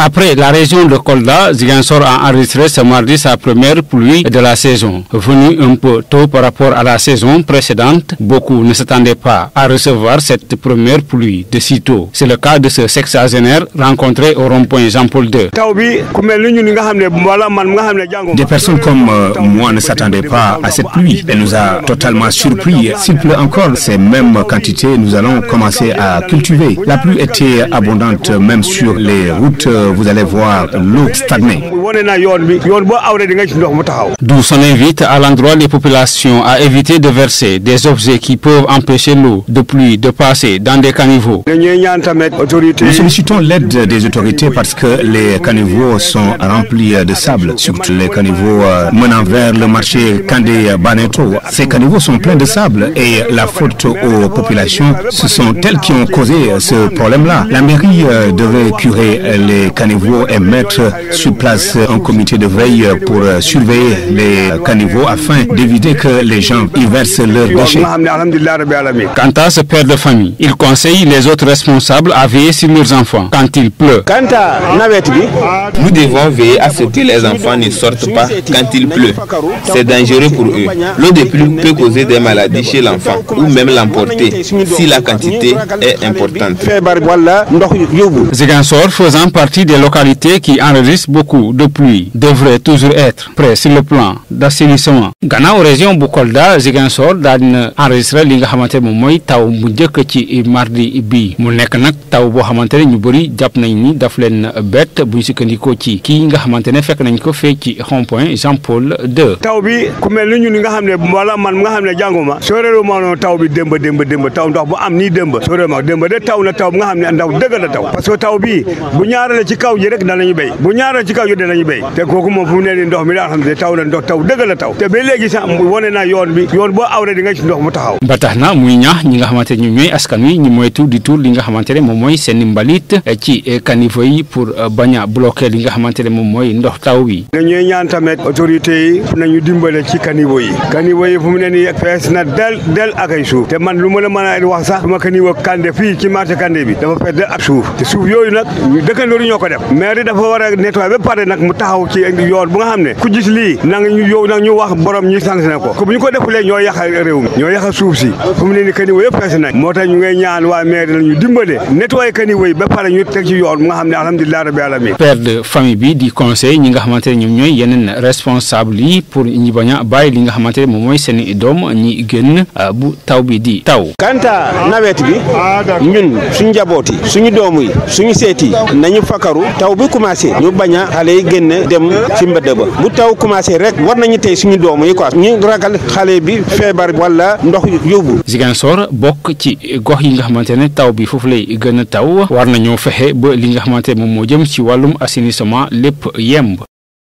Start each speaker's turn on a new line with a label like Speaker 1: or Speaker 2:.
Speaker 1: Après la région de Kolda, Ziguinchor a enregistré ce mardi sa première pluie de la saison. Venue un peu tôt par rapport à la saison précédente, beaucoup ne s'attendaient pas à recevoir cette première pluie de si tôt. C'est le cas de ce sexagénaire rencontré au rond-point Jean-Paul II.
Speaker 2: Des personnes comme moi ne s'attendaient pas à cette pluie. Elle nous a totalement surpris. S'il pleut encore ces mêmes quantités, nous allons commencer à cultiver. La pluie était abondante, même sur les routes, vous allez voir l'eau stagner.
Speaker 1: D'où son invite à l'endroit des populations à éviter de verser des objets qui peuvent empêcher l'eau de pluie de passer dans des caniveaux.
Speaker 2: Nous sollicitons l'aide des autorités parce que les caniveaux sont remplis de sable, surtout les caniveaux menant vers le marché Kandé-Baneto. Ces caniveaux sont pleins de sable et la faute aux populations, ce sont elles qui ont causé ce problème-là. La mairie devrait curer les caniveaux et mettre sur place un comité de veille pour surveiller les caniveaux afin d'éviter que les gens y versent leurs déchets.
Speaker 1: Quant à ce père de famille, il conseille les autres responsables à veiller sur leurs enfants quand il pleut.
Speaker 3: Nous devons veiller à ce que les enfants ne sortent pas quand il pleut. C'est dangereux pour eux. L'eau de pluie peut causer des maladies chez l'enfant ou même l'emporter si la quantité est importante.
Speaker 1: Ziguinchor, faisant partie des localités qui enregistrent beaucoup de pluie, devrait toujours être prêt sur le plan d'assainissement. Gannaaw région bu Kolda, Ziguinchor daal dina enregistré li nga xamante ne mooy taw bu njëkk ci mardi bi mu nekk nag taw boo xamante ne ñu bëri jàpp nañ ni daf leen bett bu ñu sukkandikoo ci kii nga xamante ne fekk nañ ko fee ci rond-point Jean-Paul II.
Speaker 4: taw bi ku mel ni ñun nga xam ne wala man nga xam ne jànguma sóoreelu ma noonu taw bi démb taw ndox bu am nii démb sóoreelu ma démb de taw na taw bi nga xam ne ndaw dëgg la taw parce que taw bi bu ñaarale ci kaw ji rek danañu béy bu ñaarale ci kaw ji danañu béy te kooku moom fu mu ne nii ndox mi daa xam ne taw na ndox taw dëgg la taw te ba léegi sax wane na yoon bi yoon boo awre di nga ci ndox mu taxaw.
Speaker 1: ba tax na muy ñaax ñi nga xamante ne ñooy askan wi ñu moytu di tuur li nga xamante ne moom mooy seen mbalit ci caniveau yi pour bañ a bloquer li nga xamante ne moom mooy ndox taw bi.
Speaker 4: dañuy ñaan tamit autorités yi nañu dimbale ci caniveau yi fu mu ne nii fees na del ak ay suuf te man lu ma la mën a wax sax ma caniveau Kandé fii ci marché Kandé bi dafa fees del ak suuf te suuf yooyu nag dëkkandoor yi ñoo ko def maire dafa war a nettoyer ba pare nag mu taxaw ci yoon bu nga xam ne ku gis lii nag ñu wax borom ñu sanctionné ko bu ñu ko defulee ñoo yàqal réew mi ñoo yàqal suuf si fu mu ne nii caniveau yëpp fees nañ moo tax ñu ngay ñaan waa maire nañu dimbale nettoyer caniveau yi ba pare ñu teg ci yoon bu nga xam ne alhamdulilah rabbil alamin.
Speaker 1: Père de famille bi di conseil ñi nga xamante ne ñoom ñooy yeneen responsable yi pour ñi bañ a bàyyi li nga xamante ne moom mooy seen i doom ñi génn bu taw bi di taw.
Speaker 5: kanta nawet bi ñun suñu njaboot yi suñu doom yi suñu seet yi nañu fakaru taw bi commencé ñu bañ a xale yi génn dem ci mbedd ba bu taw commencé rek war nañu tey suñu doom yi quoi ñu ragal xale bi feebar wala ndox yóbbu.
Speaker 1: Ziguinchor bokk ci gox yi nga xamante ne taw bi foofu lay gën a taw war nañoo fexe ba li nga xamante ne moom moo jëm ci wàllum assainissement lépp yemb.